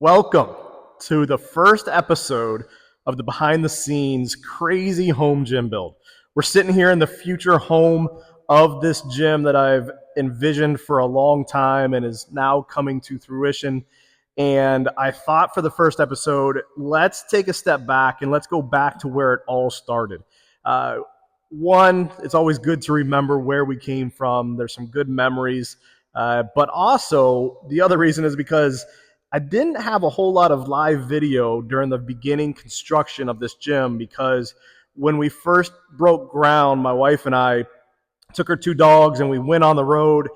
Welcome to the first episode of the behind the scenes crazy home gym build. We're sitting here in the future home of this gym that I've envisioned for a long time and is now coming to fruition. And I thought for the first episode, let's take a step back and let's go back to where it all started. Uh, One, it's always good to remember where we came from. There's some good memories. But also, the other reason is because I didn't have a whole lot of live video during the beginning construction of this gym because when we first broke ground, my wife and I took her two dogs and we went on the road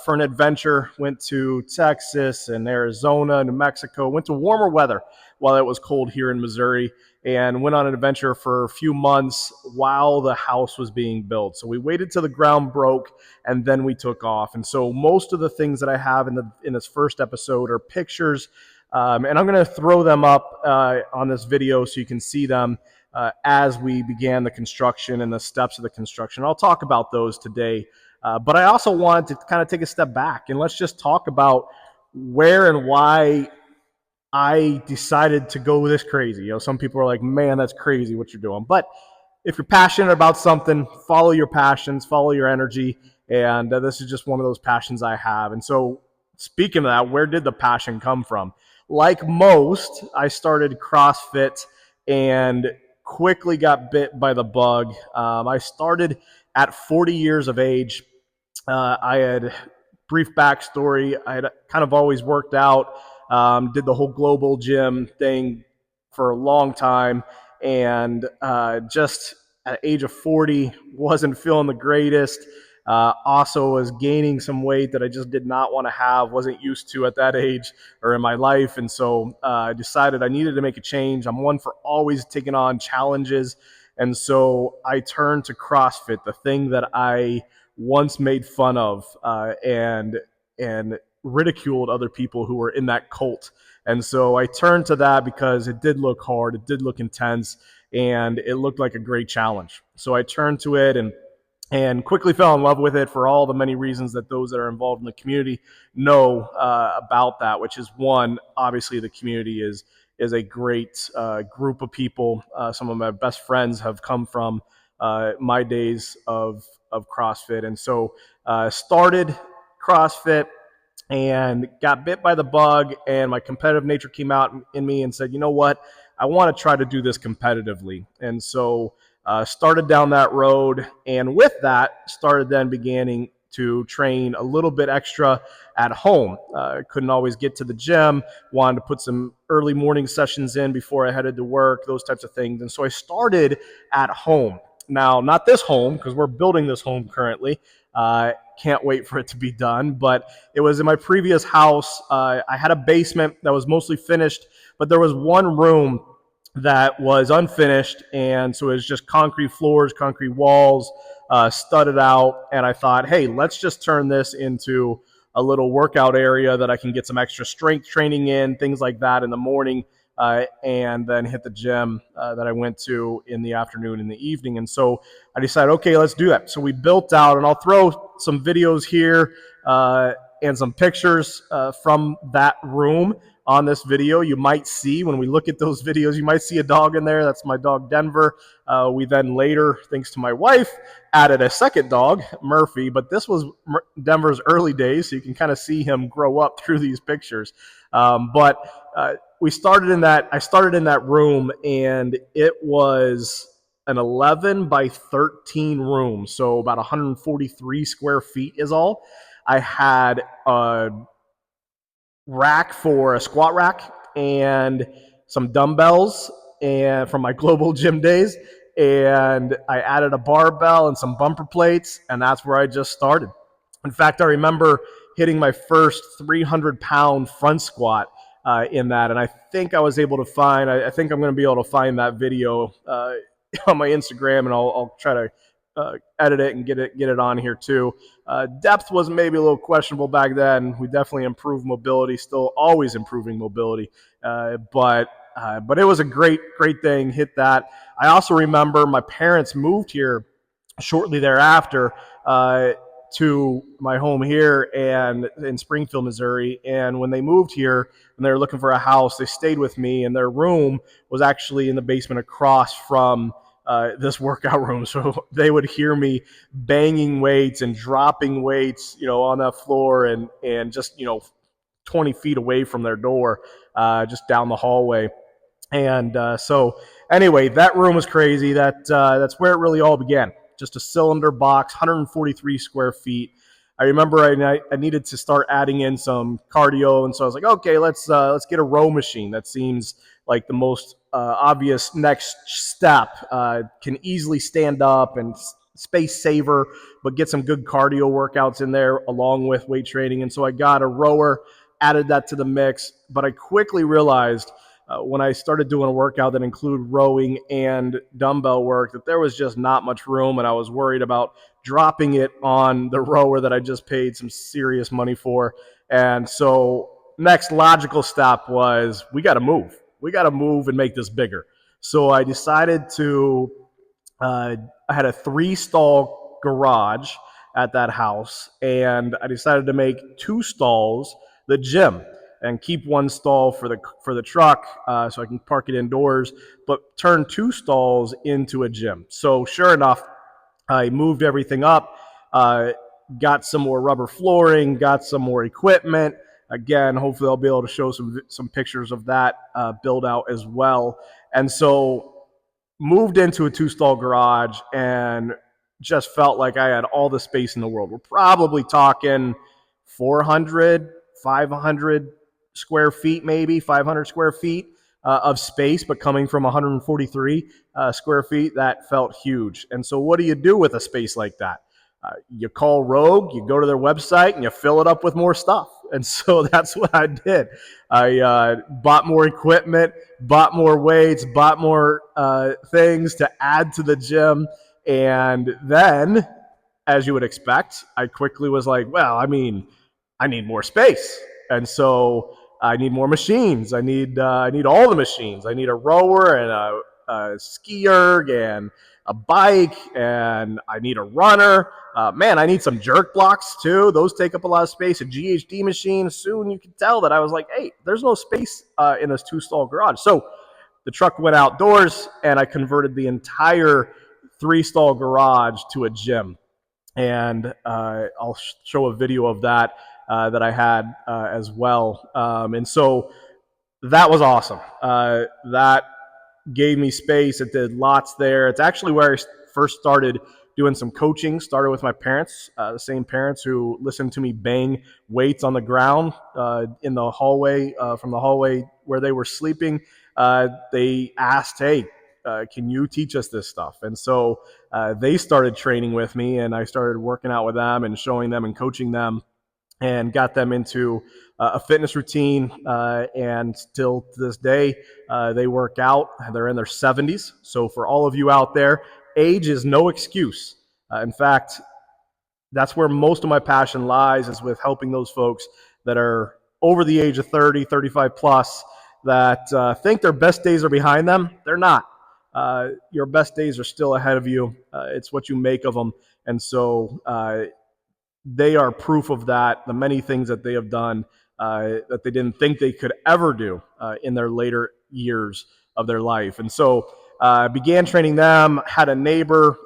for an adventure. Went to Texas and Arizona, New Mexico, went to warmer weather while it was cold here in Missouri, and went on an adventure for a few months while the house was being built. So we waited till the ground broke and then we took off. And so most of the things that I have in this first episode are pictures, and I'm going to throw them up on this video so you can see them as we began the construction and the steps of the construction. I'll talk about those today. But I also wanted to kind of take a step back and let's just talk about where and why I decided to go this crazy. You know, some people are like, man, that's crazy what you're doing. But if you're passionate about something, follow your passions, follow your energy. And this is just one of those passions I have. And so speaking of that, where did the passion come from? Like most, I started CrossFit and quickly got bit by the bug. I started at 40 years of age. I had brief backstory. I had kind of always worked out, did the whole global gym thing for a long time, and just at the age of 40, wasn't feeling the greatest. Also was gaining some weight that I just did not want to have, wasn't used to at that age or in my life. And so I decided I needed to make a change. I'm one for always taking on challenges. And so I turned to CrossFit, the thing that I once made fun of and ridiculed other people who were in that cult. And so I turned to that because it did look hard, it did look intense, and it looked like a great challenge. So I turned to it and quickly fell in love with it for all the many reasons that those that are involved in the community know about that, which is one, obviously the community is a great group of people. Some of my best friends have come from my days of CrossFit. And so started CrossFit and got bit by the bug, and my competitive nature came out in me and said, you know what, I want to try to do this competitively. And so started down that road, and with that started then beginning to train a little bit extra at home. Couldn't always get to the gym, wanted to put some early morning sessions in before I headed to work, those types of things. And so I started at home. Now, not this home, because we're building this home currently. Can't wait for it to be done, but it was in my previous house. I had a basement that was mostly finished, but there was one room that was unfinished, and so it was just concrete floors, concrete walls, studded out, and I thought, hey, let's just turn this into a little workout area that I can get some extra strength training in, things like that in the morning, and then hit the gym that I went to in the afternoon and the evening. And so I decided, okay, let's do that. So we built out, and I'll throw some videos here and some pictures from that room on this video. You might see, when we look at those videos, you might see a dog in there. That's my dog, Denver. We then later, thanks to my wife, added a second dog, Murphy, but this was Denver's early days, so you can kind of see him grow up through these pictures. But I started in that room, and it was an 11 by 13 room, so about 143 square feet is all. I had a rack for a squat rack and some dumbbells and from my global gym days, and I added a barbell and some bumper plates, and that's where I just started. In fact, I remember hitting my first 300-pound front squat in that, and I think I was able to find, I think I'm going to be able to find that video on my Instagram, and I'll try to edit it and get it on here too. Depth was maybe a little questionable back then. We definitely improved mobility, still always improving mobility, but it was a great thing. Hit that. I also remember my parents moved here shortly thereafter to my home here and in Springfield, Missouri. And when they moved here and they were looking for a house, they stayed with me, and their room was actually in the basement across from this workout room. So they would hear me banging weights and dropping weights, on that floor, and just 20 feet away from their door, just down the hallway. And so anyway, that room was crazy. That's where it really all began. Just a cylinder box, 143 square feet. I remember I needed to start adding in some cardio, and so I was like, okay, let's get a row machine. That seems like the most obvious next step. Can easily stand up and space saver, but get some good cardio workouts in there along with weight training. And so I got a rower, added that to the mix, but I quickly realized when I started doing a workout that included rowing and dumbbell work, that there was just not much room, and I was worried about dropping it on the rower that I just paid some serious money for. And so next logical step was we got to move. We got to move and make this bigger. So I decided to, I had a 3-stall garage at that house, and I decided to make 2 stalls the gym, and keep 1 stall for the truck, so I can park it indoors, but turn 2 stalls into a gym. So sure enough, I moved everything up, got some more rubber flooring, got some more equipment. Again, hopefully I'll be able to show some pictures of that build out as well. And so moved into a 2-stall garage and just felt like I had all the space in the world. We're probably talking 400, 500 square feet, maybe 500 square feet of space, but coming from 143 square feet, that felt huge. And so what do you do with a space like that? You call Rogue, you go to their website, and you fill it up with more stuff. And so that's what I did. I bought more equipment, bought more weights, bought more things to add to the gym. And then, as you would expect, I quickly was like, well, I need more space. And so I need more machines. I need all the machines. I need a rower and a ski erg and a bike, and I need a runner. Man, I need some jerk blocks too. Those take up a lot of space. A GHD machine. Soon you could tell that I was like, hey, there's no space in this 2-stall garage. So the truck went outdoors, and I converted the entire 3-stall garage to a gym. And I'll show a video of that that I had as well. And so that was awesome. That gave me space. It did lots there. It's actually where I first started doing some coaching. Started with my parents, the same parents who listened to me bang weights on the ground in the hallway, from the hallway where they were sleeping. They asked, hey, can you teach us this stuff? And so they started training with me, and I started working out with them and showing them and coaching them, and got them into a fitness routine. And still to this day, they work out. They're in their 70s. So for all of you out there, age is no excuse. In fact, that's where most of my passion lies, is with helping those folks that are over the age of 30, 35 plus, that think their best days are behind them. They're not. Your best days are still ahead of you. It's what you make of them. And so they are proof of that, the many things that they have done that they didn't think they could ever do in their later years of their life. And so began training them, had a neighbor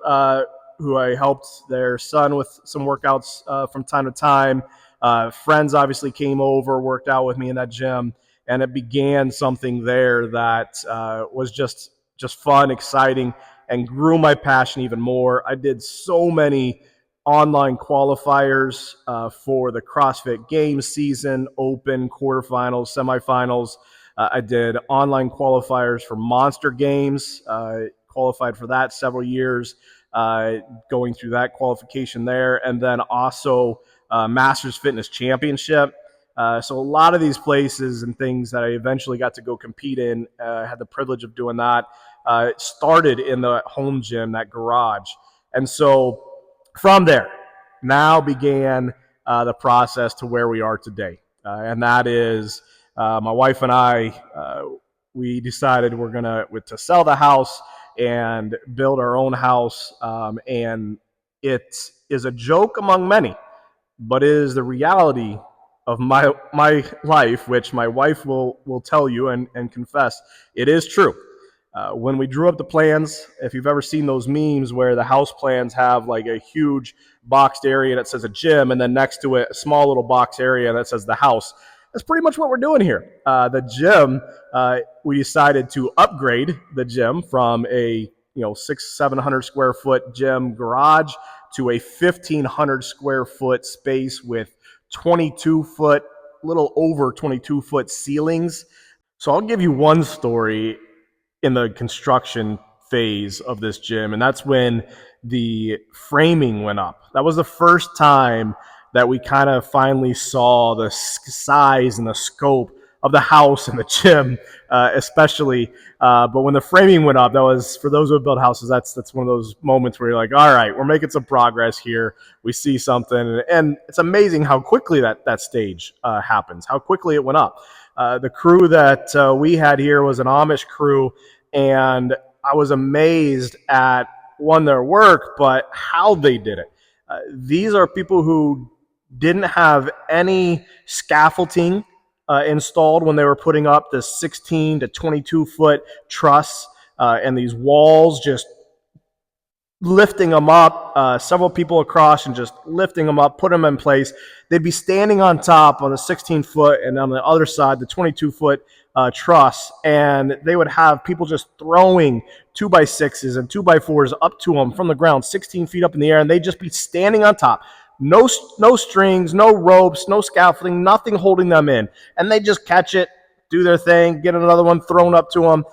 who I helped their son with some workouts from time to time. Friends obviously came over, worked out with me in that gym, and it began something there that was just fun, exciting, and grew my passion even more. I did so many online qualifiers for the CrossFit Games season, open, quarterfinals, semifinals. I did online qualifiers for Monster Games, qualified for that several years, going through that qualification there, and then also Masters Fitness Championship. So a lot of these places and things that I eventually got to go compete in, had the privilege of doing that, started in the home gym, that garage. And so from there, now began the process to where we are today. And that is my wife and I, we decided we're going to sell the house and build our own house, and It is a joke among many, but it is the reality of my life, which my wife will tell you and confess it is true. When we drew up the plans, if you've ever seen those memes where the house plans have like a huge boxed area that says a gym, and then next to it a small little box area that says the house, that's pretty much what we're doing here. The gym, we decided to upgrade the gym from a 600-700 square foot gym garage to a 1,500 square foot space with 22 foot, little over 22 foot ceilings. So I'll give you one story in the construction phase of this gym, and that's when the framing went up. That was the first time that we kind of finally saw the size and the scope of the house and the gym, especially. But when the framing went up, that was, for those who have built houses, that's one of those moments where you're like, all right, we're making some progress here. We see something, and it's amazing how quickly that stage happens, how quickly it went up. The crew that we had here was an Amish crew, and I was amazed at, one, their work, but how they did it. These are people who didn't have any scaffolding installed when they were putting up this 16 to 22 foot truss, and these walls, just lifting them up, several people across, and just lifting them up, put them in place. They'd be standing on top on the 16 foot, and on the other side, the 22 foot truss, and they would have people just throwing 2x6s and 2x4s up to them from the ground, 16 feet up in the air, and they'd just be standing on top. No strings, no ropes, no scaffolding, nothing holding them in. And they just catch it, do their thing, get another one thrown up to them.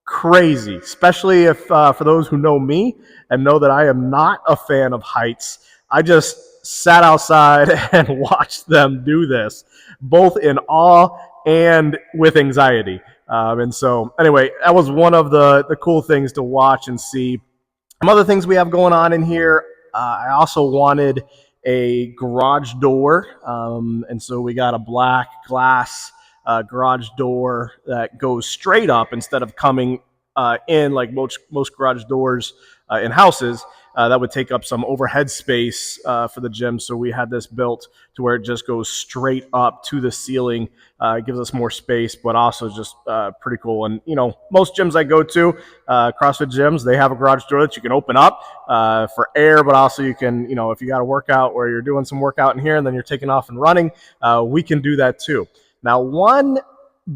Crazy, especially if for those who know me and know that I am not a fan of heights. I just sat outside and watched them do this, both in awe and with anxiety. And so anyway, that was one of the cool things to watch and see. Some other things we have going on in here. I also wanted a garage door, and so we got a black glass garage door that goes straight up instead of coming in like most garage doors in houses. That would take up some overhead space for the gym. So we had this built to where it just goes straight up to the ceiling. It gives us more space, but also just pretty cool. And, most gyms I go to, CrossFit gyms, they have a garage door that you can open up for air, but also you can, if you got a workout where you're doing some workout in here and then you're taking off and running, we can do that too. Now, one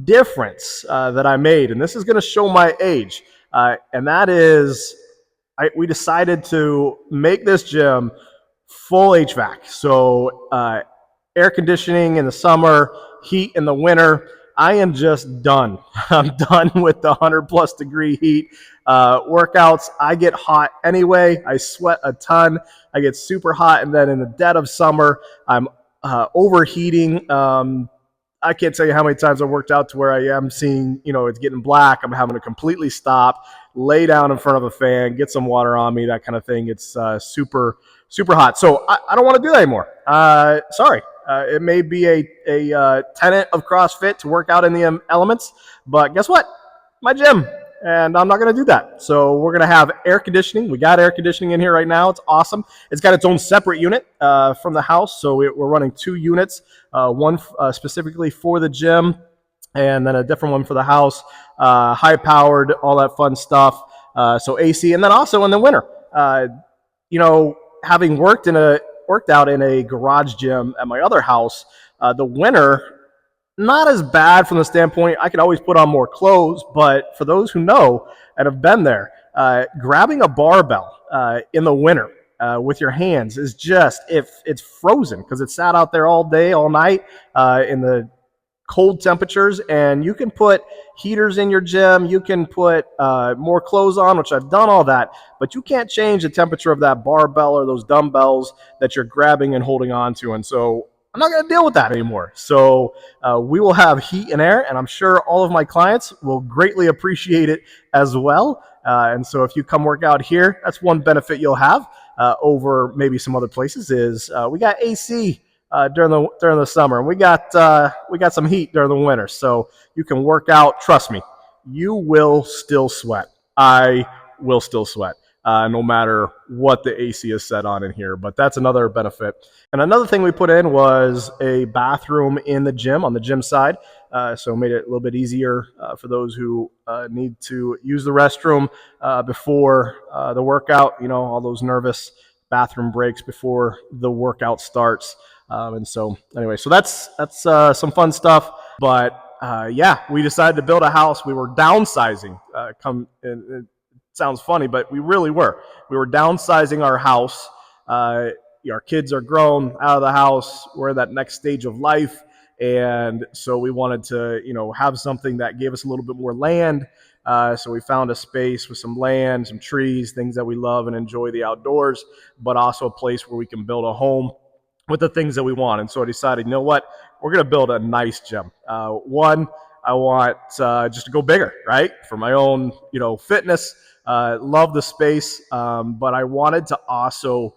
difference that I made, and this is going to show my age, and that is we decided to make this gym full HVAC. So air conditioning in the summer, heat in the winter. I am just done. I'm done with the 100+ degree heat workouts. I get hot anyway. I sweat a ton. I get super hot. And then in the dead of summer, I'm overheating. I can't tell you how many times I've worked out to where I am seeing, it's getting black. I'm having to completely stop, lay down in front of a fan, get some water on me, that kind of thing. It's super, super hot. So I don't want to do that anymore. Sorry. It may be a tenet of CrossFit to work out in the elements, but guess what? My gym. And I'm not going to do that. So we're going to have air conditioning. We got air conditioning in here right now. It's awesome. It's got its own separate unit from the house. So we're running 2 units, one specifically for the gym, and then a different one for the house. High powered, all that fun stuff. So AC. And then also in the winter, having worked out in a garage gym at my other house, the winter, not as bad from the standpoint, I could always put on more clothes, but for those who know and have been there, grabbing a barbell in the winter with your hands is just, if it's frozen because it sat out there all day, all night in the cold temperatures, and you can put heaters in your gym, you can put more clothes on, which I've done all that, but you can't change the temperature of that barbell or those dumbbells that you're grabbing and holding on to. And so I'm not going to deal with that anymore. So we will have heat and air, and I'm sure all of my clients will greatly appreciate it as well. And so if you come work out here, that's one benefit you'll have over maybe some other places is we got AC during the summer, and we got some heat during the winter. So you can work out. Trust me, you will still sweat. I will still sweat. no matter what the AC is set on in here. But that's another benefit. And another thing we put in was a bathroom in the gym, on the gym side. So made it a little bit easier for those who need to use the restroom before the workout. You know, all those nervous bathroom breaks before the workout starts. And so anyway, so that's some fun stuff. But yeah, we decided to build a house. We were downsizing. It sounds funny, but we really were. We were downsizing our house. Our kids are grown, out of the house. We're in that next stage of life. And so we wanted to, have something that gave us a little bit more land. So we found a space with some land, some trees, things that we love and enjoy the outdoors, but also a place where we can build a home with the things that we want. And so I decided, you know what? We're going to build a nice gym. One, I want just to go bigger, right? For my own, fitness. Love the space, but I wanted to also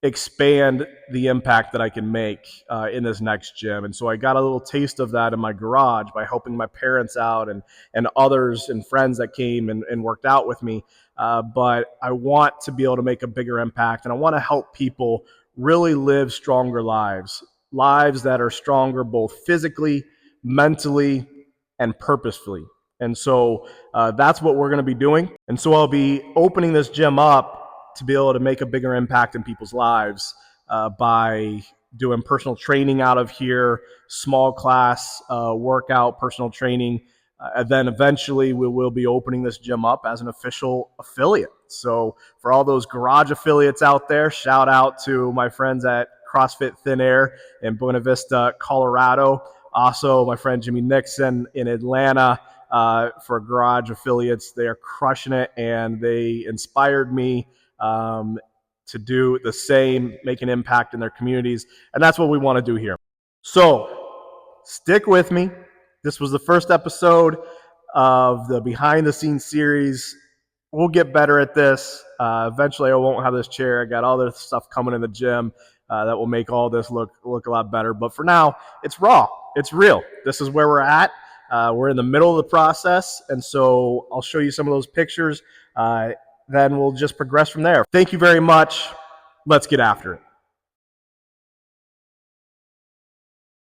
expand the impact that I can make in this next gym. And so I got a little taste of that in my garage by helping my parents out and others and friends that came and worked out with me. But I want to be able to make a bigger impact, and I want to help people really live stronger lives that are stronger both physically, mentally, and purposefully. And so that's what we're going to be doing. And so I'll be opening this gym up to be able to make a bigger impact in people's lives by doing personal training out of here, small class workout, personal training. And then eventually we will be opening this gym up as an official affiliate. So for all those garage affiliates out there, shout out to my friends at CrossFit Thin Air in Buena Vista, Colorado. Also, my friend Jimmy Nixon in Atlanta for garage affiliates. They are crushing it, and they inspired me to do the same, make an impact in their communities. And that's what we want to do here. So stick with me. This was the first episode of the behind the scenes series. We'll get better at this. Eventually I won't have this chair. I got all this stuff coming in the gym that will make all this look a lot better. But for now, it's raw. It's real. This is where we're at. We're in the middle of the process. And so I'll show you some of those pictures. Then we'll just progress from there. Thank you very much. Let's get after it.